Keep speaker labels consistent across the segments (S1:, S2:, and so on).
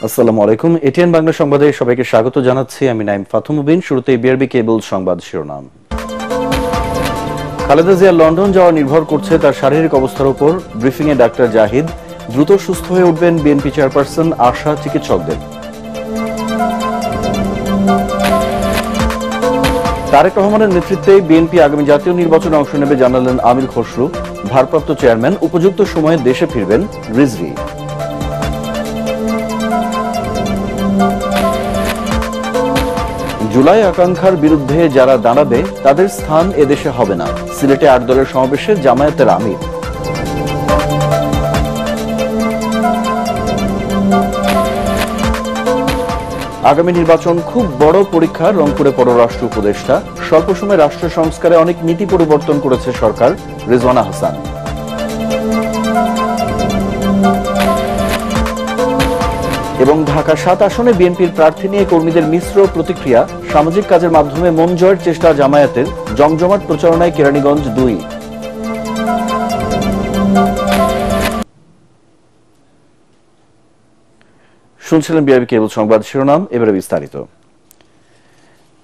S1: আসসালামু আলাইকুম। এটিএন বাংলা সংবাদে সবাইকে স্বাগত জানাচ্ছি। আমি নাইম ফাথু মুবিন। শুরুতেই বিআরবি কেবল সংবাদ শিরোনাম। খালেদা জিয়া লন্ডন যাওয়া নির্ভর করছে তার শারীরিক অবস্থার উপর। ব্রিফিংয়ে ডাক্তার জাহিদ। দ্রুত সুস্থ হয়ে উঠবেন বিএনপি চেয়ারপারসন, আশা চিকিৎসকদের। তারেক রহমানের নেতৃত্বে বিএনপি আগামী জাতীয় নির্বাচনে অংশ নেবে জানালেন আমির খসরু। ভারপ্রাপ্ত চেয়ারম্যান উপযুক্ত সময়ে দেশে ফিরবেন রিজভী। জুলাই আকাঙ্ক্ষার বিরুদ্ধে যারা দাঁড়াবে তাদের স্থান এদেশে হবে না। সিলেটে ৮ দলের সমাবেশে জামায়াতের আমির। আগামী নির্বাচন খুব বড় পরীক্ষা, রংপুরে পররাষ্ট্র উপদেষ্টা। স্বল্প সময়ে রাষ্ট্র সংস্কারে অনেক নীতি পরিবর্তন করেছে সরকার, রেজওয়ানা হাসান। এবং ঢাকা ৭ আসনে বিএনপির প্রার্থী নিয়ে কর্মীদের মিশ্র প্রতিক্রিয়া। সামাজিক কাজের মাধ্যমে মন জয়ের চেষ্টা জামায়াতের। জমজমাট প্রচারণায় কেরানীগঞ্জ ২। শুনছিলেন বিআরবি কেবল সংবাদ শিরোনাম, এবারে বিস্তারিত।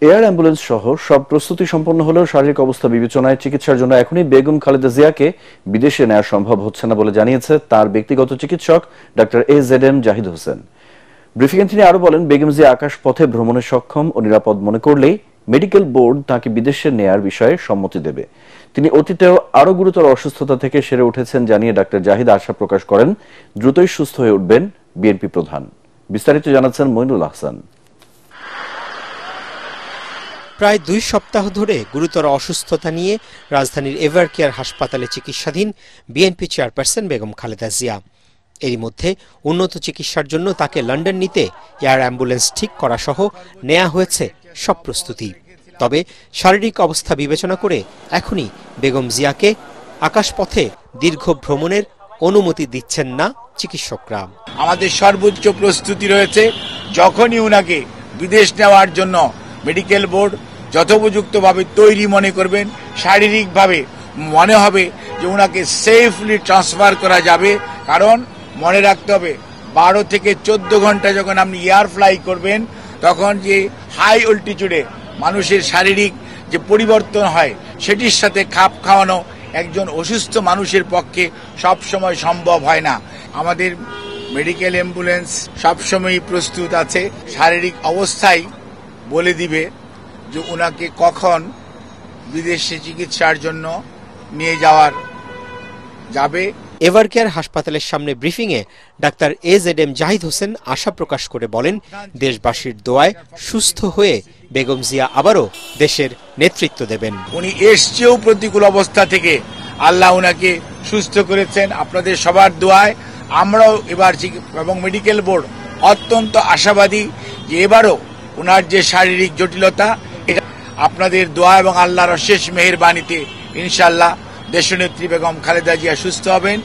S1: এয়ার অ্যাম্বুলেন্স সহ সব প্রস্তুতি সম্পন্ন হলেও শারীরিক অবস্থা বিবেচনায় চিকিৎসার জন্য এখনই বেগম খালেদা জিয়াকে বিদেশে নেওয়া সম্ভব হচ্ছে না বলে জানিয়েছে তার ব্যক্তিগত চিকিৎসক ডাক্তার AZM জাহিদ হোসেন। ব্রিফিংয়ে তিনি আরো বলেন, বেগম জিয়া আকাশ পথে ভ্রমণে সক্ষম ও নিরাপদ মনে করলেই মেডিকেল বোর্ড তাকে বিদেশে নেয়ার বিষয়ে সম্মতি দেবে। তিনি অতীতেও আরো গুরুতর অসুস্থতা থেকে সেরে উঠেছেন জানিয়ে ডাক্তার জাহিদ আশা প্রকাশ করেন দ্রুতই সুস্থ হয়ে উঠবেন বিএনপি প্রধান। বিস্তারিত জানাচ্ছেন মইনুল আহসান।
S2: প্রায় ২ সপ্তাহ ধরে গুরুতর অসুস্থতা নিয়ে রাজধানীর এভারকেয়ার হাসপাতালে চিকিৎসাধীন বিএনপি চেয়ারপারসন বেগম খালেদা জিয়া। এরই মধ্যে উন্নত চিকিৎসার জন্য তাকে লন্ডন নিতে এয়ার অ্যাম্বুলেন্স ঠিক করা সহ নেওয়া হয়েছে সব প্রস্তুতি। তবে শারীরিক অবস্থা বিবেচনা করে এখনই বেগম জিয়াকে আকাশপথে দীর্ঘ ভ্রমণের অনুমতি দিচ্ছেন না চিকিৎসকরা।
S3: আমাদের সর্বোচ্চ প্রস্তুতি রয়েছে। যখনই উনাকে বিদেশ নেওয়ার জন্য মেডিকেল বোর্ড যথোপযুক্তভাবে তৈরি মনে করবেন, শারীরিকভাবে মনে হবে যে উনাকে সেফলি ট্রান্সফার করা যাবে। কারণ মনে রাখতে হবে 12 থেকে 14 ঘন্টা যখন আপনি এয়ার ফ্লাই করবেন, তখন যে হাই অল্টিটিউডে মানুষের শারীরিক যে পরিবর্তন হয় সেটির সাথে খাপ খাওয়ানো একজন অসুস্থ মানুষের পক্ষে সবসময় সম্ভব হয় না। আমাদের মেডিকেল অ্যাম্বুলেন্স সবসময়ই প্রস্তুত আছে। শারীরিক অবস্থায় বলে দিবে যে উনাকে কখন বিদেশে চিকিৎসার জন্য নিয়ে যাবে।
S2: এভারকেয়ার হাসপাতালের সামনে ব্রিফিংয়ে ডাক্তার AZM জাহিদ হোসেন আশা প্রকাশ করে বলেন, দেশবাসীর দোয়ায় সুস্থ হয়ে বেগম জিয়া আবারও দেশের নেতৃত্ব দেবেন।
S3: উনি এসছেও প্রতিকূল অবস্থা থেকে, আল্লাহ উনাকে সুস্থ করেছেন আপনাদের সবার দোয়ায়। আমরাও এবার এবং মেডিকেল বোর্ড অত্যন্ত আশাবাদী যে এবারও উনার যে শারীরিক জটিলতা, এটা আপনাদের দোয়া এবং আল্লাহর শেষ মেহেরবানিতে ইনশাআল্লাহ দেশনেত্রী বেগম খালেদা জিয়া সুস্থ হবেন।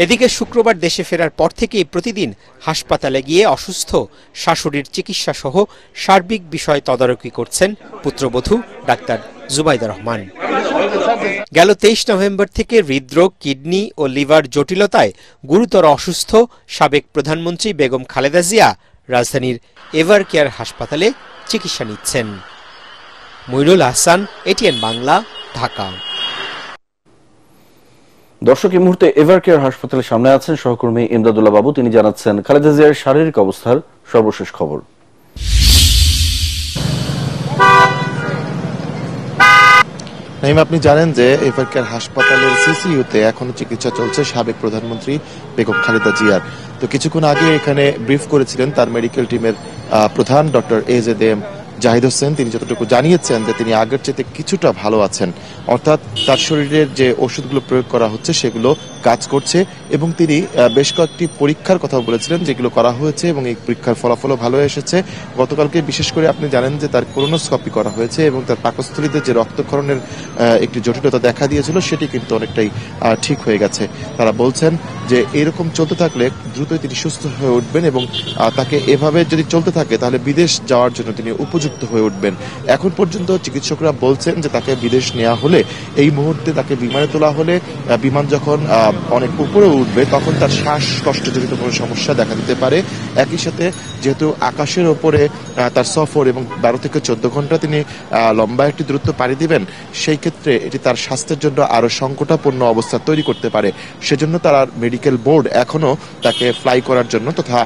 S2: এদিকে শুক্রবার দেশে ফেরার পর থেকেই প্রতিদিন হাসপাতালে গিয়ে অসুস্থ শাশুড়ির চিকিৎসা সহ সার্বিক বিষয় তদারকি করছেন পুত্রবধূ ডাক্তার জুবাইদা রহমান। গেল 23 নভেম্বর থেকে হৃদরোগ, কিডনি ও লিভার জটিলতায় গুরুতর অসুস্থ সাবেক প্রধানমন্ত্রী বেগম খালেদা জিয়া রাজধানীর এভারকেয়ার হাসপাতালে চিকিৎসা নিচ্ছেন। মইনুল আহসান, এটিএন বাংলা, ঢাকা।
S1: দর্শক, এই মুহূর্তে এভারকেয়ার হাসপাতালের সামনে আছেন সহকর্মী ইমদাদুল্লাহ বাবু। তিনি জানাচ্ছেন খালেদা জিয়ার শারীরিক অবস্থার সর্বশেষ খবর।
S4: আপনি জানেন যে এভারকেয়ার হাসপাতালের সিসিইউতে এখনো চিকিৎসা চলছে সাবেক প্রধানমন্ত্রী বেগম খালেদা জিয়ার। তো কিছুক্ষণ আগে এখানে ব্রিফ করেছিলেন তার মেডিকেল টিমের প্রধান ডক্টর AZM জাহিদ হোসেন। তিনি যতটুকু জানিয়েছেন যে তিনি আগের চেয়ে কিছুটা ভালো আছেন, অর্থাৎ তার শরীরের যে ওষুধগুলো প্রয়োগ করা হচ্ছে সেগুলো কাজ করছে, এবং তিনি বেশ কয়েকটি পরীক্ষার কথা বলেছিলেন যেগুলো করা হয়েছে এবং এই পরীক্ষার ফলাফলও ভালো এসেছে। গতকালকে বিশেষ করে আপনি জানেন যে তার কোলোনোস্কপি করা হয়েছে এবং তার পাকস্থলীতে যে রক্তক্ষরণের একটি জটিলতা দেখা দিয়েছিল সেটি কিন্তু অনেকটাই ঠিক হয়ে গেছে। তারা বলছেন যে এরকম চলতে থাকলে দ্রুতই তিনি সুস্থ হয়ে উঠবেন এবং তাকে এভাবে যদি চলতে থাকে তাহলে বিদেশ যাওয়ার জন্য তিনি উপযুক্ত অসুস্থ হয়ে উঠবেন। এখন পর্যন্ত চিকিৎসকরা বলছেন যে তাকে বিদেশ নেওয়া হলে, এই মুহূর্তে তাকে বিমানে তোলা হলে বিমান যখন অনেক উপরে উঠবে তখন তার শ্বাসকষ্টজনিত কোনো সমস্যা দেখা দিতে পারে। একই সাথে যেহেতু আকাশের ওপরে তার সফর এবং 12 থেকে 14 ঘন্টা তিনি লম্বা একটি দূরত্ব পাড়ি দিবেন, সেই ক্ষেত্রে এটি তার স্বাস্থ্যের জন্য আরো সংকটাপন্ন অবস্থা তৈরি করতে পারে। সেজন্য তার মেডিকেল বোর্ড এখনো তাকে ফ্লাই করার জন্য তথা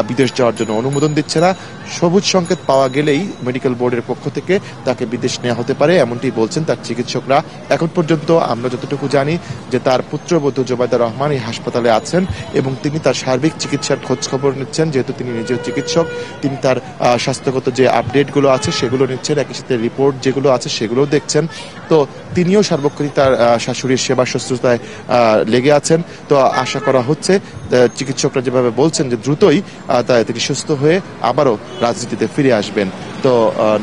S4: বিদেশ যাওয়ার জন্য অনুমোদন দিচ্ছে না। সবুজ সংকেত পাওয়া গেলেই মেডিকেল বোর্ডের পক্ষ থেকে তাকে বিদেশ নেওয়া হতে পারে, এমনটি বলছেন তার চিকিৎসকরা। এখন পর্যন্ত আমরা যতটুকু জানি যে তার পুত্রবধূ জোবাইদা রহমান এই হাসপাতালে আছেন এবং তিনি তার সার্বিক চিকিৎসার খোঁজ খবর নিচ্ছেন। যেহেতু তিনি নিজেও চিকিৎসক, তিনি তার স্বাস্থ্যগত যে আপডেটগুলো আছে সেগুলো নিচ্ছেন, একই সাথে রিপোর্ট যেগুলো আছে সেগুলোও দেখছেন। তো তিনিও সার্বক্ষণিক তার শাশুড়ির সেবা শুশ্রূষায় লেগে আছেন। তো আশা করা হচ্ছে চিকিৎসকরা যেভাবে বলছেন যে দ্রুতই তিনি সুস্থ হয়ে আবারও রাজনীতিতে ফিরে আসবেন। তো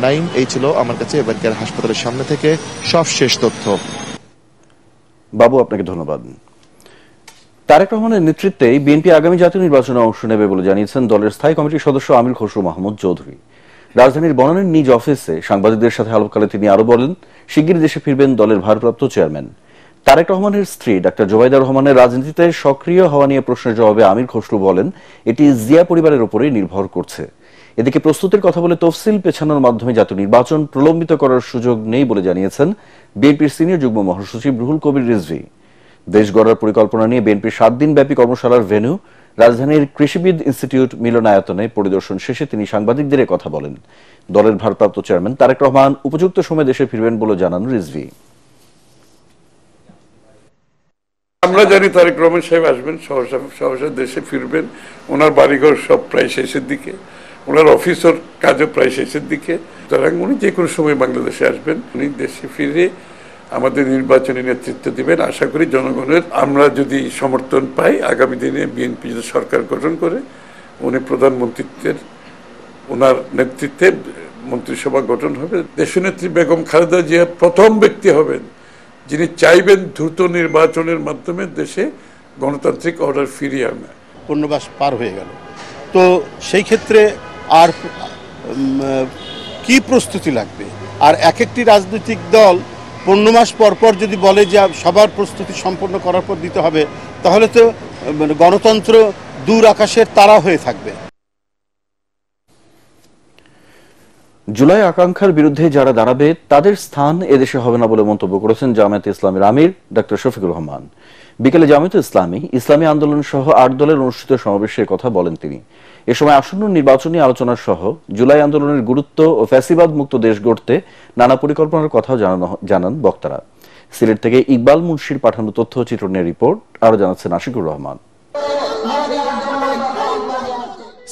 S4: নাইম, এই ছিল আমার কাছে এবারকার হাসপাতালের সামনে থেকে সবশেষ তথ্য।
S1: বাবু, আপনাকে ধন্যবাদ। তারেক রহমানের নেতৃত্বে বিএনপি আগামী জাতীয় নির্বাচনে অংশ নেবে বলে জানিয়েছেন দলের স্থায়ী কমিটির সদস্য আমির খসরু মাহমুদ চৌধুরী। রাজধানীর বনানীর নিজ অফিসে সাংবাদিকদের সাথে আলাপকালে তিনি আরো বলেন, শিগগিরই দেশে ফিরবেন দলের ভারপ্রাপ্ত চেয়ারম্যান। তারেক রহমানের স্ত্রী ডাক্তার জোবাইদা রহমানের রাজনীতিতে সক্রিয় হওয়া নিয়ে প্রশ্নের জবাবে আমির খসরু বলেন, এটি জিয়া পরিবারের উপরেই নির্ভর করছে। এদিকে প্রস্তুতির কথা বলে তফসিল পেছানোর মাধ্যমে জাতীয় নির্বাচন প্রলম্বিত করার সুযোগ নেই বলে জানিয়েছেন বিএনপির সিনিয়র যুগ্ম মহাসচিব রুহুল কবির রিজভী। দেশ গড়ার পরিকল্পনা নিয়ে বিএনপির 7 দিনব্যাপী কর্মশালার ভেন্যু রাজধানীর কৃষিবিদ ইনস্টিটিউট মিলনায়তনে পরিদর্শন শেষে তিনি সাংবাদিকদের কথা বলেন। দলের ভারপ্রাপ্ত চেয়ারম্যান তারেক রহমান উপযুক্ত সময়ে দেশে ফিরবেন বলে জানান রিজভী।
S5: আমরা জানি তারেক রহমান সাহেব আসবেন, সহসা দেশে ফিরবেন। ওনার বাড়িঘর সব প্রায় শেষের দিকে, ওনার অফিসের কাজও প্রায় শেষের দিকে। সুতরাং উনি যে কোনো সময় বাংলাদেশে আসবেন। উনি দেশে ফিরে আমাদের নির্বাচনী নেতৃত্ব দিবেন। আশা করি জনগণের আমরা যদি সমর্থন পাই, আগামী দিনে বিএনপি যদি সরকার গঠন করে উনি প্রধানমন্ত্রীত্বের ওনার নেতৃত্বে মন্ত্রিসভা গঠন হবে। দেশনেত্রী বেগম খালেদা জিয়া প্রথম ব্যক্তি হবেন যিনি চাইবেন দ্রুত নির্বাচনের মাধ্যমে দেশে গণতান্ত্রিক অর্ডার ফিরিয়ে আনা।
S6: পূর্ণবাস পার হয়ে গেল, তো সেই ক্ষেত্রে আর কি প্রস্তুতি লাগবে? আর এক একটি রাজনৈতিক দল 15 মাস পর পর যদি বলে যে সবার প্রস্তুতি সম্পন্ন করার পর দিতে হবে, তাহলে তো গণতন্ত্র দূর আকাশের তারা হয়ে থাকবে।
S1: জুলাই আকাঙ্ক্ষার বিরুদ্ধে যারা দাঁড়াবে তাদের স্থান এদেশে হবে না বলে মন্তব্য করেছেন জামায়াতে ইসলামীর আমির ডক্টর শফিকুর রহমান। বিকেলে জামায়াতে ইসলামী আন্দোলন সহ 8 দলের অনুষ্ঠিত সমাবেশে কথা বলেন তিনি। এ সময় আসন্ন নির্বাচনী আলোচনা সহ জুলাই আন্দোলনের গুরুত্ব ও ফ্যাসিবাদ মুক্ত দেশ গড়তে নানা পরিকল্পনার কথাও জানান বক্তারা। সিলেট থেকে ইকবাল মুন্সির পাঠানো তথ্য চিত্রণের রিপোর্ট আরো জানাচ্ছেন আশিকুর রহমান।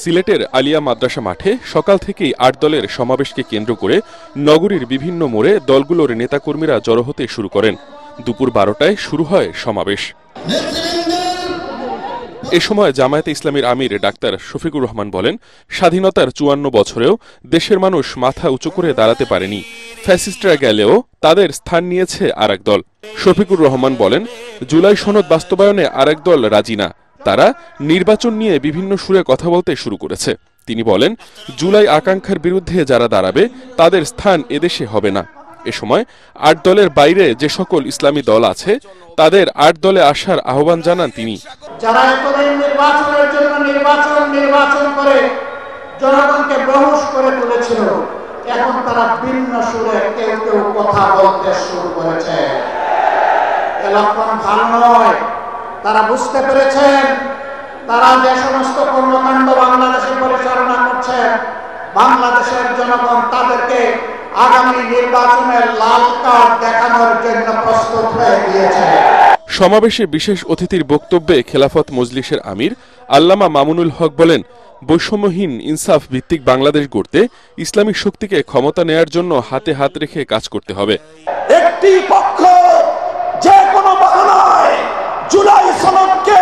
S7: সিলেটের আলিয়া মাদ্রাসা মাঠে সকাল থেকেই 8 দলের সমাবেশকে কেন্দ্র করে নগরীর বিভিন্ন মোড়ে দলগুলোর নেতাকর্মীরা জড়ো হতে শুরু করেন। দুপুর 12টায় শুরু হয় সমাবেশ। এ সময় জামায়াতে ইসলামীর আমির ডাক্তার শফিকুর রহমান বলেন, স্বাধীনতার 54 বছরেও দেশের মানুষ মাথা উঁচু করে দাঁড়াতে পারেনি। ফ্যাসিস্টরা গেলেও তাদের স্থান নিয়েছে আরেক দল। শফিকুর রহমান বলেন, জুলাই সনদ বাস্তবায়নে আরেক দল রাজি না। তারা নির্বাচন নিয়ে বিভিন্ন সুরে কথা বলতে শুরু করেছে। তিনি বলেন, জুলাই আকাঙ্ক্ষার বিরুদ্ধে যারা দাঁড়াবে তাদের স্থান এদেশে হবে না। এ সময় 8 দলের বাইরে যে সকল ইসলামী দল আছে তাদের 8 দলে আসার আহ্বান জানান তিনি।
S8: যারা এতদিন নির্বাচনের জন্য নির্বাচন করে জনগণকে বেহুশ করে তুলেছিল, এখন তারা ভিন্ন সুরে কেউ কেউ কথা বলতে শুরু করেছে। এ লক্ষণ ভালো নয়। তারা বুঝতে পেরেছেন তারা যে সমস্ত কর্মকাণ্ড বাংলাদেশে পরিচালনা করছেন, বাংলাদেশের জনগণ তাদেরকে আগামী নির্বাচনের লাল কার্ড দেখানোর জন্য প্রস্তুত হয়ে গিয়েছে।
S7: সমাবেশে বিশেষ অতিথির বক্তব্যে খেলাফত মজলিসের আমির আল্লামা মামুনুল হক বলেন, বৈষম্যহীন ইনসাফ ভিত্তিক বাংলাদেশ গড়তে ইসলামিক শক্তিকে ক্ষমতা নেয়ার জন্য হাতে হাত রেখে কাজ করতে হবে।
S9: একটি পক্ষ যে কোনো বাহানায় জুলাই সনদকে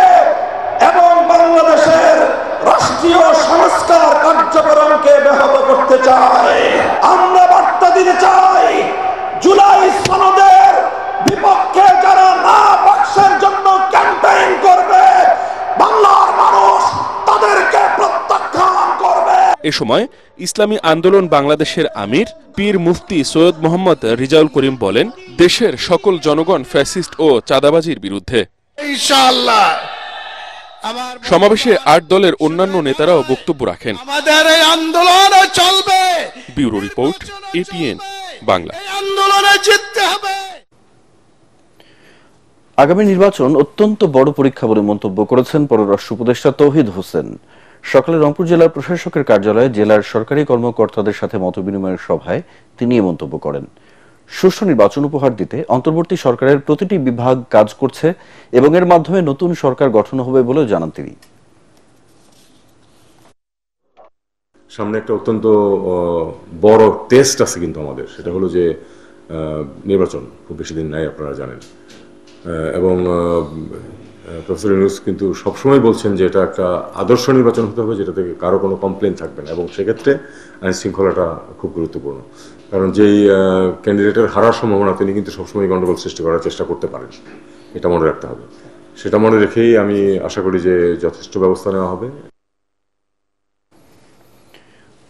S9: এবং বাংলাদেশের রাষ্ট্রীয় সংস্কার কার্যক্রমকে ব্যাহত করতে চায়। আমরা বার্তা দিতে চাই, জুলাই সনদের বিপক্ষে যারা না পক্ষের জন্য ক্যাম্পেইন করবে, বাংলার মানুষ তাদেরকে প্রত্যাখ্যান করবে।
S7: এ এ সময় ইসলামী আন্দোলন বাংলাদেশের আমির পীর মুফতি সৈয়দ মোহাম্মদ রিজাউল করিম বলেন, দেশের সকল জনগণ ফ্যাসিস্ট ও চাঁদাবাজির বিরুদ্ধে।
S9: ইনশাআল্লাহ
S7: সমাবেশে 8 দলের অন্যান্য নেতারাও বক্তব্য রাখেন।
S9: আমাদের এই আন্দোলন চলবে।
S7: Bureau report, ATN Bangla.
S9: আন্দোলনে জিততে হবে।
S1: আগামী নির্বাচন অত্যন্ত বড় পরীক্ষা বলে মন্তব্য করেছেন পররাষ্ট্র উপদেষ্টা তৌহিদ হোসেন। সকালে রংপুর জেলার প্রশাসকের কার্যালয়ে জেলার সরকারি কর্মকর্তাদের সাথে মতবিনিময়ের সভায় তিনি এই মন্তব্য করেন। সুষ্ঠু নির্বাচন উপহার দিতে অন্তর্বর্তী সরকারের প্রতিটি বিভাগ কাজ করছে এবং এর মাধ্যমে নতুন সরকার গঠন হবে বলেও জানান তিনি।
S10: সামনে একটা অত্যন্ত বড় টেস্ট আছে কিন্তু আমাদের, সেটা হলো যে নির্বাচন খুব বেশি দিন নাই, আপনারা জানেন। এবং প্রফেসর ইউনূস কিন্তু সবসময় বলছেন যে এটা একটা আদর্শ নির্বাচন হতে হবে, যেটা থেকে কারো কোনো কমপ্লেন থাকবে না, এবং সেক্ষেত্রে আইন শৃঙ্খলাটা খুব গুরুত্বপূর্ণ। কারণ যেই ক্যান্ডিডেটের হারার সম্ভাবনা, তিনি কিন্তু সবসময় গণ্ডগোল সৃষ্টি করার চেষ্টা করতে পারেন, এটা মনে রাখতে হবে। সেটা মনে রেখেই আমি আশা করি যে যথেষ্ট ব্যবস্থা নেওয়া হবে।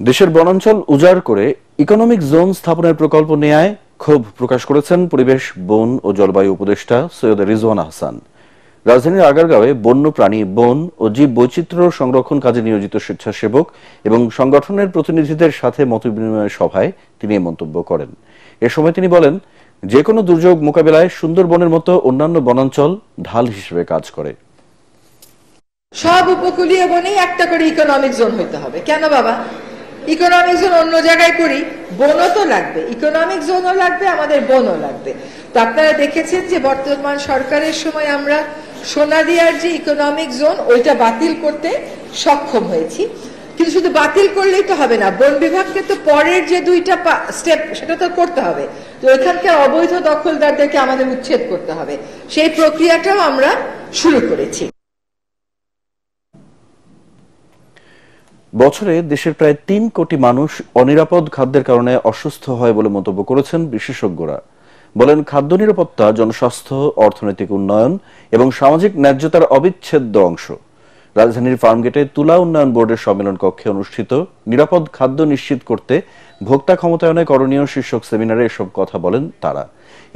S1: দেশের বনাঞ্চল উজাড় করে ইকোনমিক জোন স্থাপনের প্রকল্প নেয়ায় ক্ষোভ প্রকাশ করেছেন পরিবেশ, বন ও জলবায়ু উপদেষ্টা সৈয়দ রিজওয়ানা হাসান। রাজধানীর আগারগাঁওয়ে বন্য প্রাণী, বন ও জীব বৈচিত্র্য সংরক্ষণ কাজে নিয়োজিত স্বেচ্ছাসেবক এবং সংগঠনের প্রতিনিধিদের সাথে মতবিনিময় সভায় তিনি এই মন্তব্য করেন। এ সময় তিনি বলেন, যে কোনো দুর্যোগ মোকাবেলায় সুন্দরবনের মতো অন্যান্য বনাঞ্চল ঢাল হিসেবে কাজ করে।
S11: সব উপকূলীয় বনেই একটা করে ইকোনমিক জোন হইতে হবে। কেন বাবা? ইকোনমিক জোন অন্য জায়গায় করি, বনও তো লাগবে, ইকোনমিক জোনও লাগবে, আমাদের বনও লাগবে। তো আপনারা দেখেছেন যে বর্তমান সরকারের সময় আমরা সোনাদিয়ার যে ইকোনমিক জোন, ওইটা বাতিল করতে সক্ষম হয়েছি। কিন্তু শুধু বাতিল করলেই তো হবে না, বন বিভাগকে তো পরের যে 2টা স্টেপ সেটা তো করতে হবে। তো এখানকার অবৈধ দখলদারদেরকে আমাদের উচ্ছেদ করতে হবে, সেই প্রক্রিয়াটাও আমরা শুরু করেছি।
S1: বছরে দেশের প্রায় 3 কোটি মানুষ অনিরাপদ খাদ্যের কারণে অসুস্থ হয় বলে মন্তব্য করেছেন বিশেষজ্ঞরা। বলেন, খাদ্য নিরাপত্তা জনস্বাস্থ্য, অর্থনৈতিক উন্নয়ন এবং সামাজিক ন্যায্যতার অবিচ্ছেদ্য অংশ। রাজধানীর ফার্মগেটে তুলা উন্নয়ন বোর্ডের সম্মেলন কক্ষে অনুষ্ঠিত নিরাপদ খাদ্য নিশ্চিত করতে ভোক্তা ক্ষমতায়নে করণীয় শীর্ষক সেমিনারে এসব কথা বলেন তারা।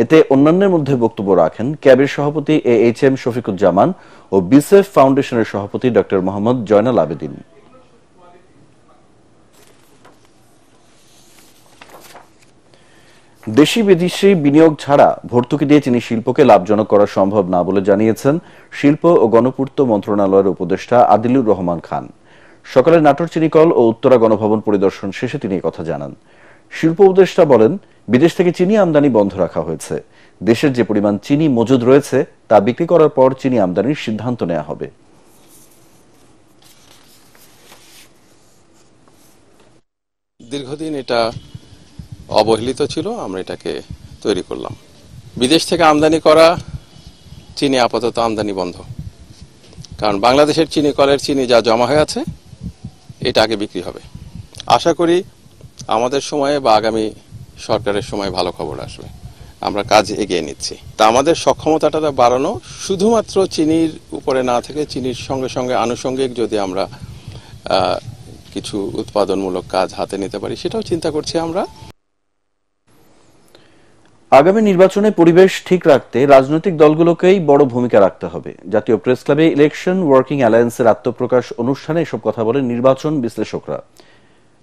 S1: এতে অন্যান্যের মধ্যে বক্তব্য রাখেন ক্যাবের সভাপতি AHM শফিকুজ্জামান ও বিসেফ ফাউন্ডেশনের সভাপতি ডক্টর মোহাম্মদ জয়নাল আবেদিন। দেশি বিদেশি বিনিয়োগ ছাড়া ভর্তুকি দিয়ে চিনি শিল্পকে লাভজনক করা সম্ভব না বলে জানিয়েছেন শিল্প ও গণপূর্ত মন্ত্রণালয়ের উপদেষ্টা আদিলুর রহমান খান। সকালে নাটোর চিনিকল ও উত্তরা গণভবন পরিদর্শন শেষে তিনি কথা জানান। শিল্প উপদেষ্টা বলেন, বিদেশ থেকে চিনি আমদানি বন্ধ রাখা হয়েছে। দেশের যে পরিমাণ চিনি মজুদ রয়েছে তা বিক্রি করার পর চিনি আমদানির সিদ্ধান্ত নেওয়া হবে।
S12: দীর্ঘদিন এটা অবহেলিত ছিল, আমরা এটাকে তৈরি করলাম। বিদেশ থেকে আমদানি করা চিনি আপাতত আমদানি বন্ধ, কারণ বাংলাদেশের চিনি কলের চিনি যা জমা হয়ে আছে এটা আগে বিক্রি হবে। আশা করি আমাদের সময়ে বা আগামী সরকারের সময় ভালো খবর আসবে, আমরা কাজ এগিয়ে নিচ্ছি। তা আমাদের সক্ষমতাটা বাড়ানো শুধুমাত্র চিনির উপরে না থেকে চিনির সঙ্গে সঙ্গে আনুষঙ্গিক যদি আমরা কিছু উৎপাদনমূলক কাজ হাতে নিতে পারি, সেটাও চিন্তা করছি আমরা।
S1: আগামী নির্বাচনে পরিবেশ ঠিক রাখতে রাজনৈতিক দলগুলোকেই বড় ভূমিকা রাখতে হবে। জাতীয় প্রেস ক্লাবে ইলেকশন ওয়ার্কিং অ্যালায়েন্সের আত্মপ্রকাশ অনুষ্ঠানে এসব কথা বলেন নির্বাচন বিশ্লেষকরা।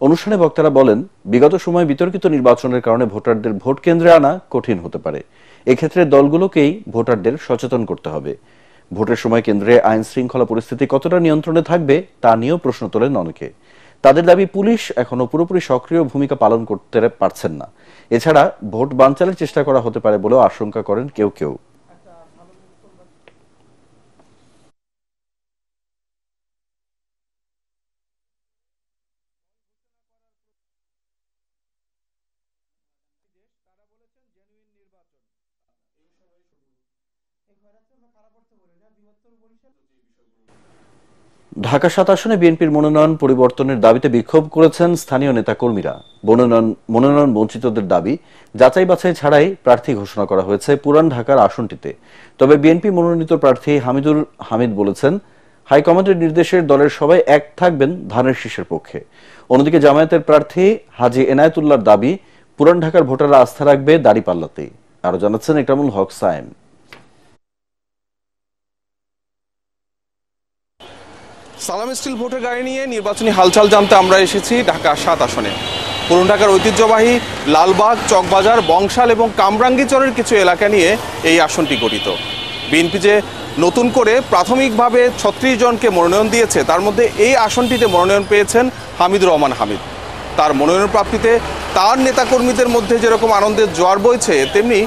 S1: অনুষ্ঠানে বক্তারা বলেন, বিগত সময়ে বিতর্কিত নির্বাচনের কারণে ভোটারদের ভোট কেন্দ্রে আনা কঠিন হতে পারে। এক্ষেত্রে দলগুলোকেই ভোটারদের সচেতন করতে হবে। ভোটের সময় কেন্দ্রে আইন শৃঙ্খলা পরিস্থিতি কতটা নিয়ন্ত্রণে থাকবে তা নিয়েও প্রশ্ন তোলেন অনেকে। তাদের দাবি, পুলিশ এখনো পুরোপুরি সক্রিয় ভূমিকা পালন করতে পারছেন না। এছাড়া ভোট বানচালের চেষ্টা করা হতে পারে বলেও আশঙ্কা করেন কেউ কেউ। ঢাকা ৭ আসনে বিএনপির মনোনয়ন পরিবর্তনের দাবিতে বিক্ষোভ করেছেন স্থানীয় নেতাকর্মীরা। মনোনয়ন বঞ্চিতদের দাবি, যাচাই বাছাই ছাড়াই প্রার্থী ঘোষণা করা হয়েছে পুরান ঢাকার আসনটিতে। তবে বিএনপি মনোনীত প্রার্থী হামিদুর হামিদ বলেছেন, হাইকমান্ডের নির্দেশে দলের সবাই এক থাকবেন ধানের শীষের পক্ষে। অন্যদিকে জামায়াতের প্রার্থী হাজী এনায়েতুল্লাহর দাবি, পুরান ঢাকার ভোটাররা আস্থা রাখবে দাঁড়িপাল্লাতেই। আরো জানাচ্ছেন ইকরামুল হক সায়েম।
S13: সালাম স্টিল ভোটের গাড়ি নিয়ে নির্বাচনী হালচাল জানতে আমরা এসেছি ঢাকা ৭ আসনে। পুরান ঢাকার ঐতিহ্যবাহী লালবাগ, চকবাজার, বংশাল এবং কামরাঙ্গীচরের কিছু এলাকা নিয়ে এই আসনটি গঠিত। বিএনপি যে নতুন করে প্রাথমিকভাবে ৩৬ জনকে মনোনয়ন দিয়েছে, তার মধ্যে এই আসনটিতে মনোনয়ন পেয়েছেন হামিদুর রহমান হামিদ। তার মনোনয়ন প্রাপ্তিতে তার নেতাকর্মীদের মধ্যে যেরকম আনন্দের জোয়ার বইছে, তেমনি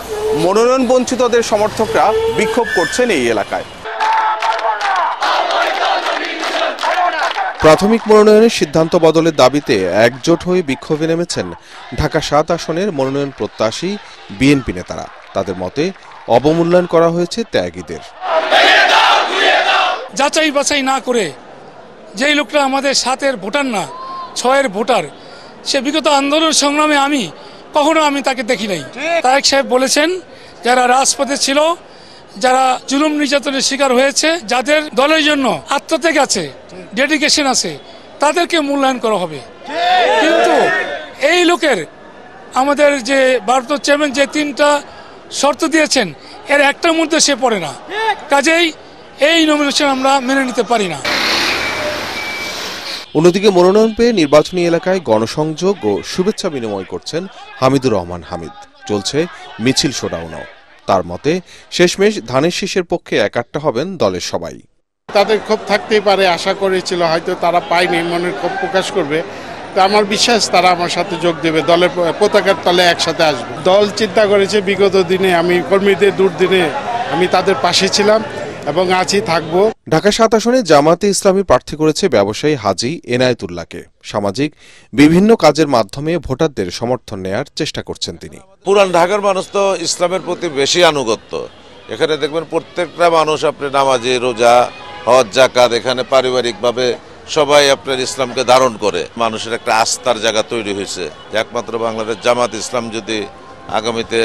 S13: মনোনয়ন বঞ্চিতদের সমর্থকরা বিক্ষোভ করছেন এই এলাকায়। প্রাথমিক মনোনয়নের সিদ্ধান্ত বদলের দাবিতে একজোট হয়ে বিক্ষোভে নেমেছেন ঢাকা ৭ আসনের মনোনয়ন প্রত্যাশী বিএনপি নেতারা। তাদের মতে অবমূল্যায়ন করা হয়েছে ত্যাগীদের।
S14: যাচাই বাছাই না করে যেই লোকটা আমাদের ৭-এর ভোটার না, ৬-এর ভোটার, সে বিগত আন্দোলন সংগ্রামে কখনো আমি তাকে দেখি নাই। তারেক সাহেব বলেছেন, যারা রাজপথে ছিল, যারা জুলুম নির্যাতনের শিকার হয়েছে, যাদের দলের জন্য আত্মত্যাগ আছে, ডেডিকেশন আছে, তাদেরকে মূল্যায়ন করা হবে। কিন্তু এই লোকের আমাদের যে ভারতের চেয়ারম্যান যে ৩টা শর্ত দিয়েছেন, এর একটার মধ্যে সে পড়ে না। কাজেই এই নমিনেশন আমরা মেনে নিতে পারি না।
S13: অন্যদিকে মনোনয়ন পেয়ে নির্বাচনী এলাকায় গণসংযোগ ও শুভেচ্ছা বিনিময় করছেন হামিদুর রহমান হামিদ। চলছে মিছিল শোডাউনও। তার মতে শেষমেশ ধানের শীষের পক্ষে একাট্টা হবেন দলের সবাই।
S6: তাদের ক্ষোভ থাকতেই পারে, আশা করেছিল, হয়তো তারা পায়নি, মনের ক্ষোভ প্রকাশ করবে। তা আমার বিশ্বাস তারা আমার সাথে যোগ দেবে, দলের পতাকার তলে একসাথে আসবে। দল চিন্তা করেছে, বিগত দিনে আমি কর্মীদের দুর্দিনে আমি তাদের পাশে ছিলাম এবং আছি, থাকবো।
S13: ঢাকা ৭ আসনে জামায়াতে ইসলামী প্রার্থী করেছে ব্যবসায়ী হাজী এনায়েতুল্লাহকে। সামাজিক বিভিন্ন কাজের মাধ্যমে ভোটারদের সমর্থন নেয়ার চেষ্টা করছেন তিনি।
S15: পুরান ঢাকার মানুষ তো ইসলামের প্রতি বেশি আনুগত্য। এখানে দেখবেন প্রত্যেকটা মানুষ আপনি নামাজি, রোজা, হজ, যাকাত, এখানে পারিবারিকভাবে সবাই আপনার ইসলামকে ধারণ করে। মানুষের একটা আস্থার জায়গা তৈরি হয়েছে। একমাত্র বাংলাদেশ জামাত ইসলাম যদি আগামীতে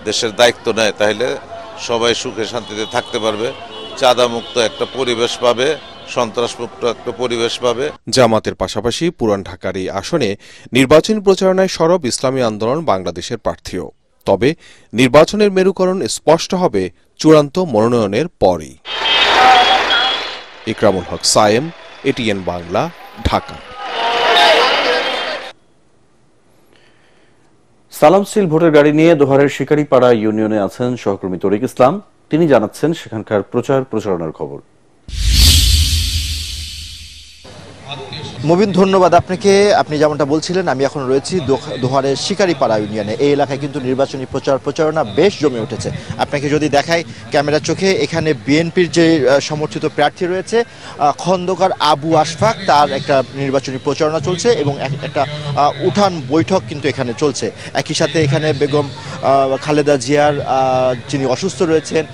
S15: দেশের দায়িত্ব নেয়, তাহলে সবাই সুখে শান্তিতে থাকতে পারবে, চাঁদা মুক্ত একটা পরিবেশ পাবে, সন্ত্রাসমুক্ত একটা পরিবেশ পাবে।
S13: জামাতের পাশাপাশি পুরান ঢাকার এই আসনে নির্বাচনী প্রচারণায় সরব ইসলামী আন্দোলন বাংলাদেশের প্রার্থীও। তবে নির্বাচনের মেরুকরণ স্পষ্ট হবে চূড়ান্ত মনোনয়নের পরই। ইকরামুল হক সায়েম, এটিএন বাংলা, ঢাকা।
S1: সালাম স্টিল ভোটের গাড়ি নিয়ে দোহারের শিকারীপাড়া ইউনিয়নে আছেন সহকর্মী তরিক ইসলাম। তিনি জানাচ্ছেন সেখানকার প্রচারণার খবর।
S16: মুবিন, ধন্যবাদ আপনাকে। আপনি যেমনটা বলছিলেন, আমি এখন রয়েছি দোহারের শিকারীপাড়া ইউনিয়নে। এই এলাকায় কিন্তু নির্বাচনী প্রচারণা বেশ জমে উঠেছে। আপনাকে যদি দেখাই ক্যামেরার চোখে, এখানে বিএনপির যে সমর্থিত প্রার্থী রয়েছে খন্দকার আবু আশফাক, তার একটা নির্বাচনী প্রচারণা চলছে এবং একটা উঠান বৈঠক কিন্তু এখানে চলছে। একই সাথে এখানে বেগম খালেদা জিয়ার যিনি অসুস্থ রয়েছেন,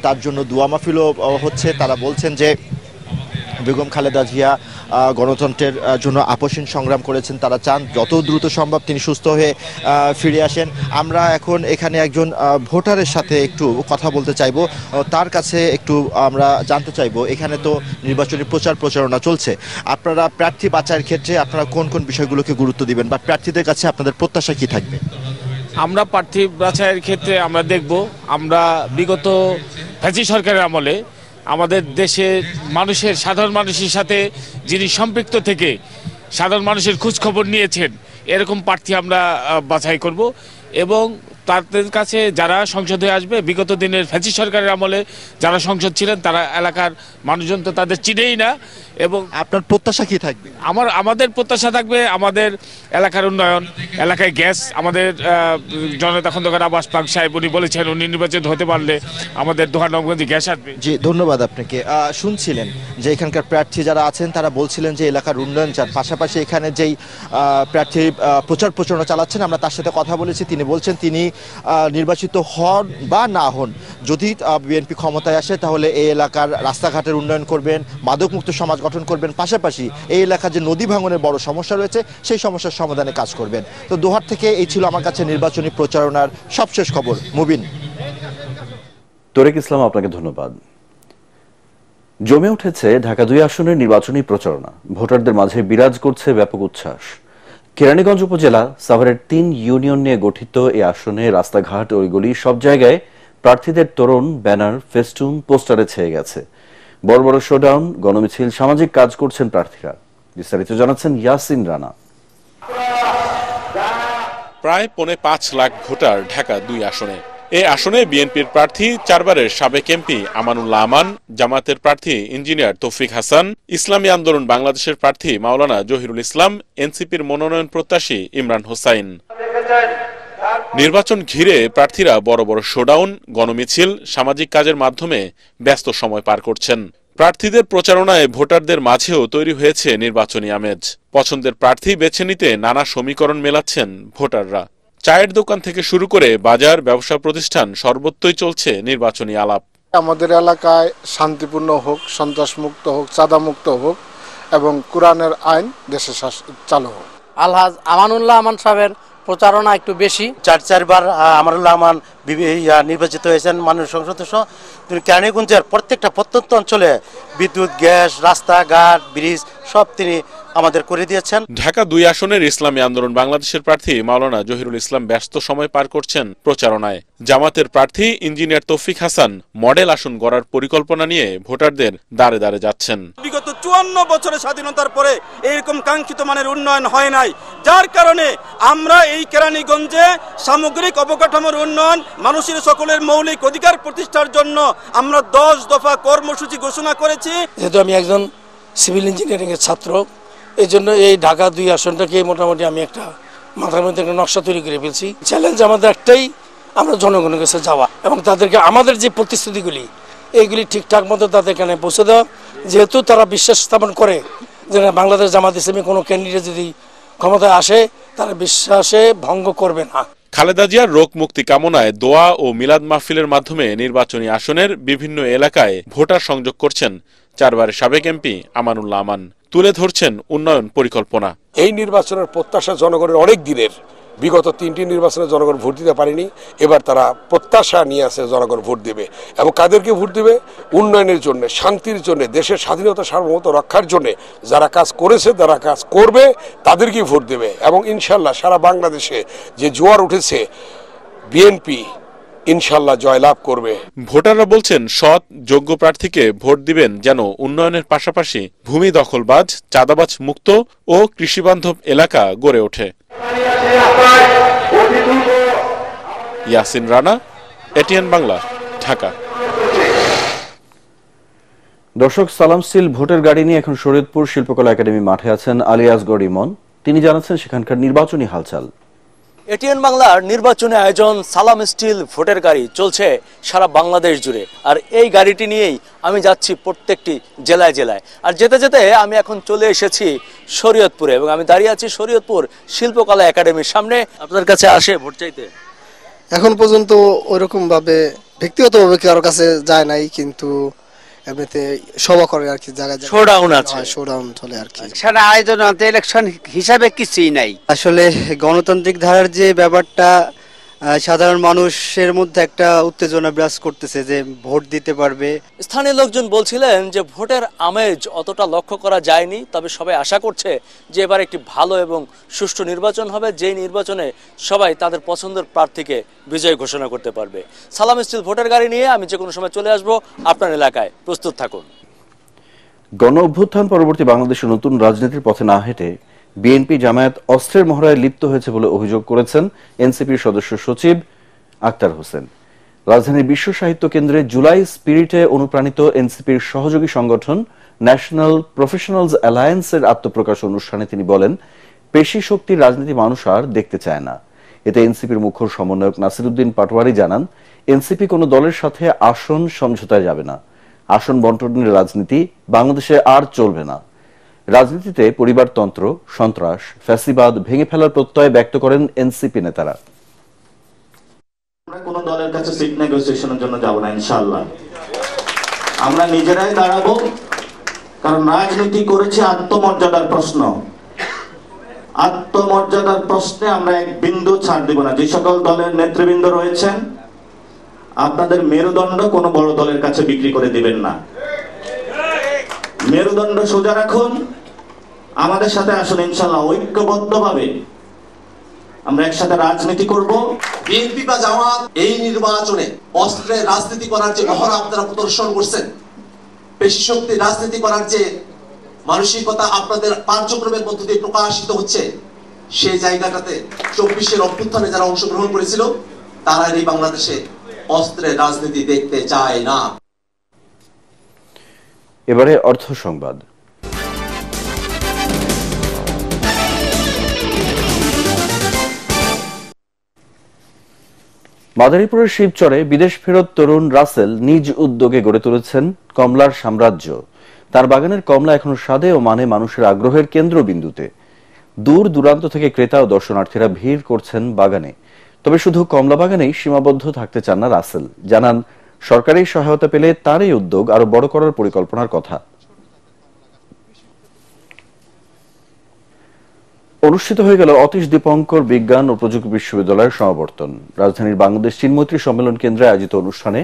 S16: তার জন্য দোয়া মাহফিলও হচ্ছে। তারা বলছেন যে বেগম খালেদা জিয়া গণতন্ত্রের জন্য আপসহীন সংগ্রাম করেছেন, তারা চান যত দ্রুত সম্ভব তিনি সুস্থ হয়ে ফিরে আসেন। আমরা এখন এখানে একজন ভোটারের সাথে একটু কথা বলতে চাইব, তার কাছে একটু আমরা জানতে চাইব, এখানে তো নির্বাচনী প্রচারণা চলছে, আপনারা প্রার্থী বাছাইয়ের ক্ষেত্রে আপনারা কোন কোন বিষয়গুলোকে গুরুত্ব দিবেন বা প্রার্থীদের কাছে আপনাদের প্রত্যাশা কি থাকবে?
S17: আমরা প্রার্থী বাছাইয়ের ক্ষেত্রে আমরা দেখব, আমরা বিগত ফ্যাসিস্ট সরকারের আমলে আমাদের দেশের মানুষের, সাধারণ মানুষের সাথে যিনি সম্পৃক্ত থেকে সাধারণ মানুষের খোঁজখবর নিয়েছেন, এরকম প্রার্থী আমরা বাছাই করব এবং তাদের কাছে যারা সংসদে আসবে, বিগত দিনের ফ্যাসিস্ট সরকারের আমলে যারা সংসদ ছিলেন তারা এলাকার মানুষজন তো তাদের চিনেই না। এবং
S16: আপনার প্রত্যাশা কি থাকবে?
S17: আমাদের প্রত্যাশা থাকবে আমাদের এলাকার উন্নয়ন, এলাকায় গ্যাস। আমাদের জননেতা খন্দকার আবু আশফাক সাহেব উনি বলেছেন উনি নির্বাচিত হতে পারলে আমাদের দোহার নবগঞ্জে গ্যাস আসবে।
S16: জি, ধন্যবাদ আপনাকে। শুনছিলেন যে এখানকার প্রার্থী যারা আছেন তারা বলছিলেন যে এলাকার উন্নয়ন চান, পাশাপাশি এখানে যেই প্রার্থী প্রচারণা চালাচ্ছেন আমরা তার সাথে কথা বলেছি, তিনি বলছেন তিনি নির্বাচিত হন বা না হন, যদি বিএনপি ক্ষমতায় আসে তাহলে এই এলাকার রাস্তাঘাটের উন্নয়ন করবেন, মাদকমুক্ত সমাজ গঠন করবেন, পাশাপাশি এই এলাকার যে নদী ভাঙনের বড় সমস্যা রয়েছে সেই সমস্যার সমাধানে কাজ করবেন। তো দোহার থেকে এই ছিল আমার কাছে নির্বাচনী প্রচারণার সবশেষ খবর। মুবিন।
S1: তরিক ইসলাম, আপনাকে ধন্যবাদ। জমে উঠেছে ঢাকা-2 আসনের নির্বাচনী প্রচারণা। ভোটারদের মাঝে বিরাজ করছে ব্যাপক উচ্ছ্বাস। কেরানীগঞ্জ উপজেলা সাভারের 3 ইউনিয়ন নিয়ে গঠিত এই আসনে রাস্তাঘাট ও গলি সব জায়গায় প্রার্থীদের তোরণ, ব্যানার, ফেস্টুন, পোস্টারে ছেয়ে গেছে। বড় বড় শোডাউন, গণমিছিল, সামাজিক কাজ করছেন প্রার্থীরা। বিস্তারিত জানাচ্ছেন ইয়াসিন রানা।
S7: প্রায় 5.5 লাখ ভোটার ঢাকা-2 আসনে। এই আসনে বিএনপির প্রার্থী 4 বারের সাবেক এমপি আমানুল্লাহ আমান, জামাতের প্রার্থী ইঞ্জিনিয়ার তৌফিক হাসান, ইসলামী আন্দোলন বাংলাদেশের প্রার্থী মাওলানা জহিরুল ইসলাম, এনসিপির মনোনয়ন প্রত্যাশী ইমরান হোসাইন। নির্বাচন ঘিরে প্রার্থীরা বড় বড় শোডাউন, গণমিছিল, সামাজিক কাজের মাধ্যমে ব্যস্ত সময় পার করছেন। প্রার্থীদের প্রচারণায় ভোটারদের মাঝেও তৈরি হয়েছে নির্বাচনী আমেজ। পছন্দের প্রার্থী বেছে নিতে নানা সমীকরণ মেলাচ্ছেন ভোটাররা। চায়ের দোকান থেকে শুরু করে বাজার, ব্যবসা প্রতিষ্ঠান সর্বত্রই চলছে নির্বাচনী আলাপ।
S18: আমাদের এলাকায় শান্তিপূর্ণ হোক, সন্ত্রাসমুক্ত হোক, চাঁদামুক্ত হোক এবং কোরআনের আইন দেশে চালু হোক।
S19: আলহাজ আমানুল্লাহ আমান সাহেবের প্রচারণা একটু বেশি। 4বার আমানুল্লাহ আমান নির্বাচিত হয়েছেন মাননীয় সংসদ সদস্য। কেরানীগঞ্জের প্রত্যেকটা প্রত্যন্ত অঞ্চলে বিদ্যুৎ, গ্যাস, রাস্তাঘাট, ব্রিজ সব তিনি আমাদের করে দিয়েছেন।
S7: ঢাকা-2 আসনের ইসলামী আন্দোলন বাংলাদেশের প্রার্থী মাওলানা জহিরুল ইসলাম ব্যস্ত সময় পার করছেন প্রচারণায়। জামাতের প্রার্থী ইঞ্জিনিয়ার তৌফিক হাসান মডেল আসন গড়ার পরিকল্পনা নিয়ে ভোটারদের দ্বারে দ্বারে যাচ্ছেন।
S20: বিগত 54 বছরের স্বাধীনতার পরে এরকম কাঙ্ক্ষিত মানের উন্নয়ন হয় নাই, যার কারণে আমরা এই কেরানীগঞ্জে সামগ্রিক অবকাঠামোর উন্নয়ন, মানুষের সকলের মৌলিক অধিকার প্রতিষ্ঠার জন্য আমরা 10 দফা কর্মসূচি ঘোষণা করেছি।
S19: যেহেতু আমি একজন সিভিল ইঞ্জিনিয়ারিং এর ছাত্র, এই জন্য এই ঢাকা-2 আসনটাকে মোটামুটি আমি একটা মাথার মধ্যে একটা নকশা তৈরি করে ফেলছি। চ্যালেঞ্জ আমাদের একটাই, আমরা জনগণের কাছে যাওয়া এবং তাদেরকে আমাদের যে প্রতিশ্রুতিগুলি এইগুলি ঠিকঠাক মতো তাদের এখানে পৌঁছে দেওয়া। যেহেতু তারা বিশ্বাস স্থাপন করে যে বাংলাদেশ জামাত ইসলামী কোনো ক্যান্ডিডেট যদি ক্ষমতায় আসে তারা বিশ্বাসে ভঙ্গ করবে না।
S7: খালেদা জিয়ার রোগ মুক্তি কামনায় দোয়া ও মিলাদ মাহফিলের মাধ্যমে নির্বাচনী আসনের বিভিন্ন এলাকায় ভোটার সংযোগ করছেন 4 বারের সাবেক এমপি আমানুল্লাহ আমান। তুলে ধরছেন উন্নয়ন পরিকল্পনা।
S21: এই নির্বাচনের প্রত্যাশা জনগণের অনেক দিনের। বিগত 3টি নির্বাচনে জনগণ ভোট দিতে পারেনি, এবার তারা প্রত্যাশা নিয়ে আসে জনগণ ভোট দেবে। এবং কাদেরকে ভোট দেবে? উন্নয়নের জন্য, শান্তির জন্য, দেশের স্বাধীনতা সার্বভৌমত্ব রক্ষার জন্য যারা কাজ করেছে, যারা কাজ করবে তাদেরকেই ভোট দেবে। এবং ইনশাল্লাহ সারা বাংলাদেশে যে জোয়ার উঠেছে, বিএনপি ইনশাল্লাহ জয়লাভ করবে।
S7: ভোটাররা বলছেন সৎ, যোগ্য প্রার্থীকে ভোট দিবেন যেন উন্নয়নের পাশাপাশি ভূমি দখলবাজ, চাঁদাবাজ মুক্ত ও কৃষিবান্ধব এলাকা গড়ে ওঠে। ইয়াসিন রানা, এটিএন বাংলা, ঢাকা।
S1: দর্শক, সালাম স্টিল ভোটের গাড়ি নিয়ে এখন শরীয়তপুর শিল্পকলা একাডেমি মাঠে আছেন আলী আসগর ইমন। তিনি জানাচ্ছেন সেখানকার নির্বাচনী হালচাল।
S22: এটিএন বাংলার নির্বাচনী আয়োজন সালাম স্টিল ভোটের গাড়ি চলছে সারা বাংলাদেশ জুড়ে। আর এই গাড়িটি নিয়েই আমি যাচ্ছি প্রত্যেকটি জেলায় জেলায়। আর যেতে যেতে আমি এখন চলে এসেছি শরীয়তপুরে এবং আমি দাঁড়িয়ে আছি শরীয়তপুর শিল্পকলা একাডেমির সামনে। আপনাদের কাছে আসে ভোট চাইতে?
S23: এখন পর্যন্ত ওইরকম ভাবে ব্যক্তিগতভাবে কারোর কাছে যায় নাই, কিন্তু এমনিতে সভা করে আর কি, জায়গায়
S22: শোডাউন আছে,
S23: শোডাউন চলে আর কি।
S24: ইলেকশন আয়োজন ইলেকশন হিসাবে কিছুই নাই।
S23: আসলে গণতান্ত্রিক ধারার যে ব্যাপারটা, সাধারণ মানুষের মধ্যে একটা উত্তেজনা বিরাজ করতেছে যে ভোট দিতে পারবে।
S22: স্থানীয় লোকজন বলছিলেন যে ভোটের আমেজ অতটা লক্ষ্য করা যায়নি, তবে সবাই আশা করছে যে এবার একটি ভালো এবং সুষ্ঠু নির্বাচন হবে, যেই নির্বাচনে সবাই তাদের পছন্দের প্রার্থীকে বিজয়ী ঘোষণা করতে পারবে। সালাম স্টিল ভোটের গাড়ি নিয়ে আমি যে কোনো সময় চলে আসব আপনার এলাকায়, প্রস্তুত থাকুন।
S1: গণ অভ্যুত্থান পরবর্তী বাংলাদেশের নতুন রাজনীতির পথে না হেঁটে বিএনপি জামায়াত অস্ত্রের মহড়ায় লিপ্ত হয়েছে বলে অভিযোগ করেছেন এনসিপির সদস্য সচিব আক্তার হোসেন। রাজধানীর বিশ্ব সাহিত্য কেন্দ্রে জুলাই স্পিরিটে অনুপ্রাণিত এনসিপির সহযোগী সংগঠন ন্যাশনাল প্রফেশনালস অ্যালায়েন্সের আত্মপ্রকাশ অনুষ্ঠানে তিনি বলেন, পেশি শক্তির রাজনীতি মানুষ আর দেখতে চায় না। এতে এনসিপির মুখ্য সমন্বয়ক নাসিরউদ্দিন পাটোয়ারি জানান, এনসিপি কোনো দলের সাথে আসন সমঝোতায় যাবে না। আসন বন্টনের রাজনীতি বাংলাদেশে আর চলবে না। রাজনীতিতে পরিবারতন্ত্র, সন্ত্রাস, ফ্যাসিবাদ ভেঙে ফেলার প্রত্যয় ব্যক্ত করেন এনসিপি নেতারা।
S25: আমরা কোন দলের কাছে সিট নেগোসিয়েশনের জন্য যাব না ইনশাআল্লাহ। আমরা নিজেরাই দাঁড়াবো, কারণ রাজনীতি করেছে আত্মমর্যাদার প্রশ্ন। আত্মমর্যাদার প্রশ্নে আমরা এক বিন্দু ছাড় দেব না। যে সকল দলের নেতৃবৃন্দ রয়েছেন, আপনাদের মেরুদণ্ড কোনো বড় দলের কাছে বিক্রি করে দিবেন না। মেরুদণ্ড সোজা রাখুন, আমাদের সাথে আসুন, ইনশাআল্লাহ ঐক্যবদ্ধভাবে আমরা একসাথে রাজনীতি করব।
S2: বিএনপি বা জামাত এই নির্বাচনে অস্ত্রের রাজনীতি করার যে মহড়া আপনারা প্রদর্শন করছেন, পেশি শক্তির রাজনীতি করার যে মানসিকতা আপনাদের কার্যক্রমের মধ্য দিয়ে প্রকাশিত হচ্ছে, সেই জায়গাটাতে 24-এর অভ্যুত্থানে যারা অংশগ্রহণ করেছিল তারা এই বাংলাদেশে অস্ত্রের রাজনীতি দেখতে চায় না।
S1: এবারে অর্থ সংবাদ। মাদারীপুরের শিবচরে বিদেশ ফেরত তরুণ রাসেল নিজ উদ্যোগে গড়ে তুলেছেন কমলার সাম্রাজ্য। তার বাগানের কমলা এখন স্বাদে ও মানে মানুষের আগ্রহের কেন্দ্রবিন্দুতে। দূর দূরান্ত থেকে ক্রেতা ও দর্শনার্থীরা ভিড় করছেন বাগানে। তবে শুধু কমলা বাগানেই সীমাবদ্ধ থাকতে চান না রাসেল, জানান সরকারি সহায়তা পেলে তার এই উদ্যোগ আরো বড় করার পরিকল্পনার কথা। অনুষ্ঠিত হয়ে গেল অতীশ দীপঙ্কর বিজ্ঞান ও প্রযুক্তি বিশ্ববিদ্যালয়ের সমাবর্তন। রাজধানীর বাংলাদেশ চীনমৈত্রী সম্মেলন কেন্দ্রে আয়োজিত অনুষ্ঠানে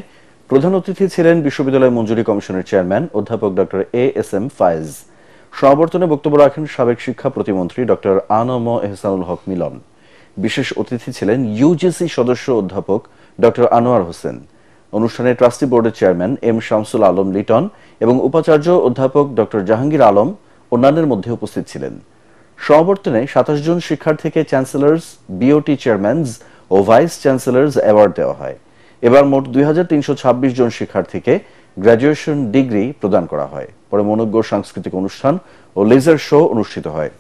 S1: প্রধান অতিথি ছিলেন বিশ্ববিদ্যালয় মঞ্জুরি কমিশনের চেয়ারম্যান অধ্যাপক ডক্টর ASM ফায়েজ। সমাবর্তনে বক্তব্য রাখেন সাবেক শিক্ষা প্রতিমন্ত্রী ডক্টর আনম এহসানুল হক মিলন। বিশেষ অতিথি ছিলেন ইউজিসি সদস্য অধ্যাপক ডক্টর আনোয়ার হোসেন। অনুষ্ঠানে ট্রাস্টি বোর্ডের চেয়ারম্যান M শামসুল আলম লিটন এবং উপাচার্য অধ্যাপক ডক্টর জাহাঙ্গীর আলম অন্যান্যের মধ্যে উপস্থিত ছিলেন। সমাবর্তনে 27 জন শিক্ষার্থীকে চ্যান্সেলর্স, বিওটি চেয়ারম্যানস ও ভাইস চ্যান্সেলর্স অ্যাওয়ার্ড দেওয়া হয়। এবার মোট 2326 জন শিক্ষার্থীকে গ্র্যাজুয়েশন ডিগ্রি প্রদান করা হয়। পরে মনোজ্ঞ সাংস্কৃতিক অনুষ্ঠান ও লেজার শো অনুষ্ঠিত হয়।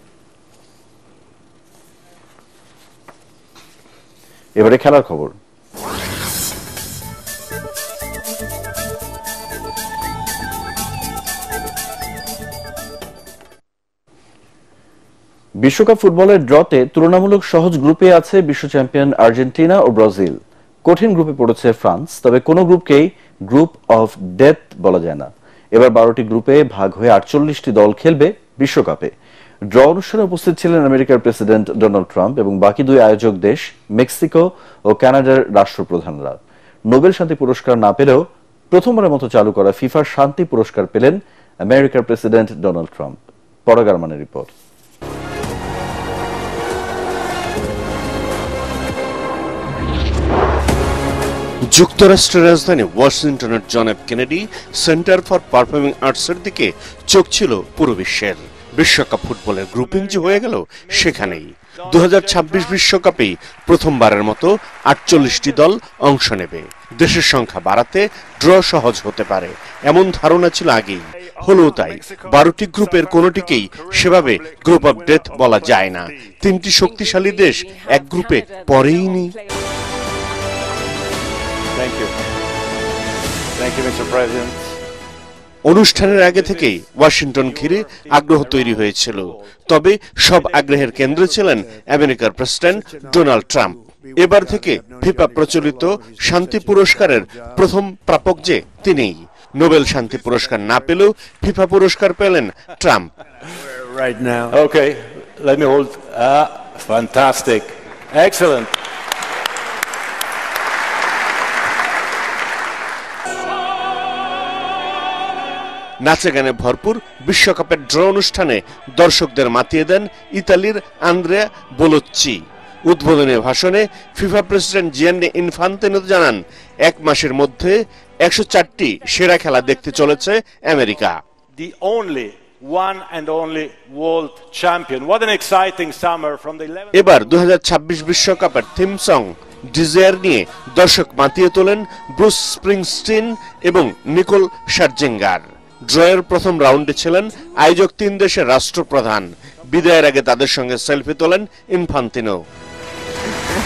S1: এবারে খেলার খবর। বিশ্বকাপ ফুটবলের ড্রতে তুলনামূলক সহজ গ্রুপে আছে বিশ্ব চ্যাম্পিয়ন আর্জেন্টিনা ও ব্রাজিল। কঠিন গ্রুপে পড়েছে ফ্রান্স, তবে কোনো গ্রুপকেই গ্রুপ অফ ডেথ বলা যায় না। এবার 12টি গ্রুপে ভাগ হয়ে 48টি দল খেলবে বিশ্বকাপে। ড্র অনুষ্ঠানে উপস্থিত ছিলেন আমেরিকার প্রেসিডেন্ট ডোনাল্ড ট্রাম্প এবং বাকি দুই আয়োজক দেশ মেক্সিকো ও কানাডার রাষ্ট্রপ্রধানরা। নোবেল শান্তি পুরস্কার না পেলেও প্রথমবারের মতো চালু করা ফিফার শান্তি পুরস্কার পেলেন আমেরিকার প্রেসিডেন্ট ডোনাল্ড ট্রাম্প। পরাগ আরমানের রিপোর্ট।
S3: যুক্তরাষ্ট্রের রাজধানী ওয়াশিংটনের John F Kennedy Center for Performing আর্টসের দিকে চোখ ছিল পুরো বিশ্বের। বিশ্বকাপ ফুটবলের গ্রুপিং যে হয়ে গেল সেখানেই। 2026 বিশ্বকাপেই প্রথমবারের মতো 48টি দল অংশ নেবে। দেশের সংখ্যা বাড়াতে ড্র সহজ হতে পারে এমন ধারণা ছিল আগেই, হলো তাই। 12টি গ্রুপের কোনোটিকেই সেভাবে গ্রুপ অফ ডেথ বলা যায় না। 3টি শক্তিশালী দেশ এক গ্রুপে পড়েইনি। অনুষ্ঠানের আগে থেকেই ওয়াশিংটন ঘিরে আগ্রহ তৈরি হয়েছিল, তবে সব আগ্রহের কেন্দ্রে ছিলেন আমেরিকার প্রেসিডেন্ট ডোনাল্ড ট্রাম্প। এবার থেকে ফিফা প্রচলিত শান্তি পুরস্কারের প্রথম প্রাপক যে তিনিই। নোবেল শান্তি পুরস্কার না পেলেও ফিফা পুরস্কার পেলেন Trump.
S4: Okay, let me hold. Fantastic. Excellent.
S3: নাচে গানে ভরপুর বিশ্বকাপের ড্র অনুষ্ঠানে দর্শকদের মাতিয়ে দেন ইতালির আন্দ্রেয়া বোলোচ্চি। উদ্বোধনী ভাষণে ফিফা প্রেসিডেন্ট জিয়ান্নি ইনফান্তিনো জানান, 1 মাসের মধ্যে 104টি সেরা খেলা দেখতে চলেছে America.
S4: The only one and only world champion. What an exciting summer from the 11th.
S3: এবার 2026 বিশ্বকাপের থিম সং ডিজায়ার নিয়ে দর্শক মাতিয়ে তোলেন ব্রুস স্প্রিংস্টিন এবং নিকোল শার্জিঙ্গার। ড্রয়ের প্রথম রাউন্ডে ছিলেন আয়োজক 3 দেশের রাষ্ট্রপ্রধান। বিদায়ের আগে তাদের সঙ্গে সেলফি তোলেন Infantino.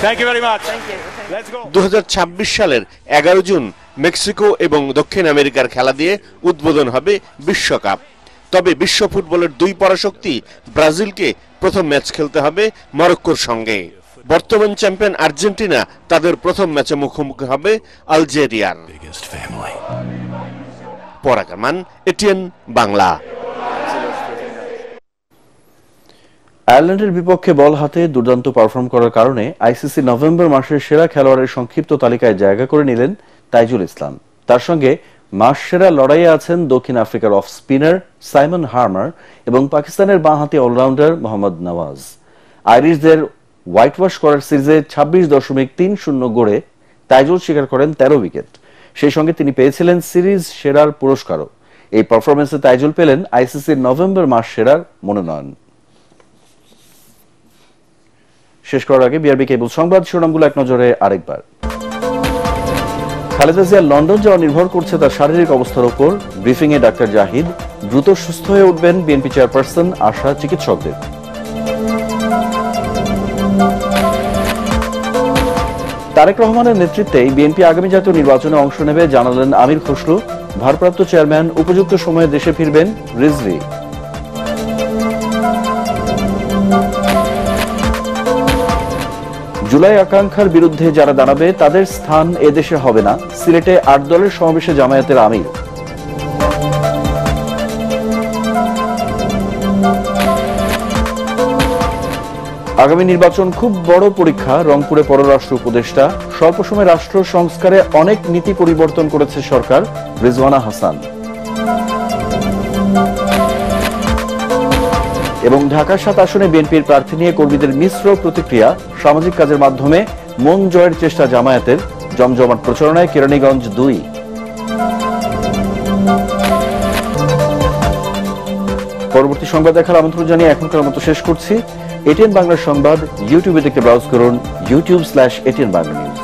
S4: Thank you very much. Let's go.
S3: 2026 সালের 11 জুন মেক্সিকো এবং দক্ষিণ আমেরিকার খেলা দিয়ে উদ্বোধন হবে বিশ্বকাপ। তবে বিশ্ব ফুটবলের 2 পরাশক্তি ব্রাজিলকে প্রথম ম্যাচ খেলতে হবে মরক্কোর সঙ্গে। বর্তমান চ্যাম্পিয়ন আর্জেন্টিনা তাদের প্রথম ম্যাচে মুখোমুখি হবে আলজেরিয়ার। পরাগ আরমান, এটিএন বাংলা।
S1: আয়ারল্যান্ডের বিপক্ষে বল হাতে দুর্দান্ত পারফর্ম করার কারণে আইসিসি নভেম্বর মাসের সেরা খেলোয়াড়ের সংক্ষিপ্ত তালিকায় জায়গা করে নিলেন তাইজুল ইসলাম। তার সঙ্গে মাস সেরা লড়াইয়ে আছেন দক্ষিণ আফ্রিকার অফ স্পিনার সাইমন হার্মার এবং পাকিস্তানের বাঁহাতি অলরাউন্ডার মোহাম্মদ নওয়াজ। আইরিশদের হোয়াইট ওয়াশ করার সিরিজে 26.30 গড়ে তাইজুল স্বীকার করেন 13 উইকেট। সেই সঙ্গে তিনি পেয়েছিলেন সিরিজ সেরার পুরস্কারও। এই পারফরমেন্সে তাইজুল পেলেন আইসিসির নভেম্বর মাস সেরার মনোনয়ন। শেষ করার আগে বিআরবি কেবল সংবাদ শিরোনামগুলো এক নজরে আরেকবার। খালেদা জিয়ার লন্ডন যাওয়া নির্ভর করছে তার শারীরিক অবস্থার উপর। ব্রিফিং এ ডাক্তার জাহিদ। দ্রুত সুস্থ হয়ে উঠবেন বিএনপি চেয়ারপারসন, আশা চিকিৎসকদের। তারেক রহমানের নেতৃত্বে বিএনপি আগামী জাতীয় নির্বাচনে অংশ নেবে জানালেন আমির খসরু। ভারপ্রাপ্ত চেয়ারম্যান উপযুক্ত সময়ে দেশে ফিরবেন রিজভী। জুলাই আকাঙ্ক্ষার বিরুদ্ধে যারা দাঁড়াবে তাদের স্থান এদেশে হবে না, সিলেটে 8 দলের সমাবেশে জামায়াতের আমির। আগামী নির্বাচন খুব বড় পরীক্ষা, রংপুরে পররাষ্ট্র উপদেষ্টা। স্বল্প সময় রাষ্ট্র সংস্কারে অনেক নীতি পরিবর্তন করেছে সরকার, রিজওয়ানা হাসান। এবং ঢাকা 7 আসনে বিএনপির প্রার্থী নিয়ে কর্মীদের মিশ্র প্রতিক্রিয়া। সামাজিক কাজের মাধ্যমে মন জয়ের চেষ্টা জামায়াতের। জমজমাট প্রচারণায় কেরানীগঞ্জ 2। পরবর্তী সংবাদ দেখার আমন্ত্রণ জানিয়ে এখনকার মতো শেষ করছি। এটিএন বাংলার সংবাদ ইউটিউবে দেখতে ব্রাউজ করুন youtube/ATN Bangla News।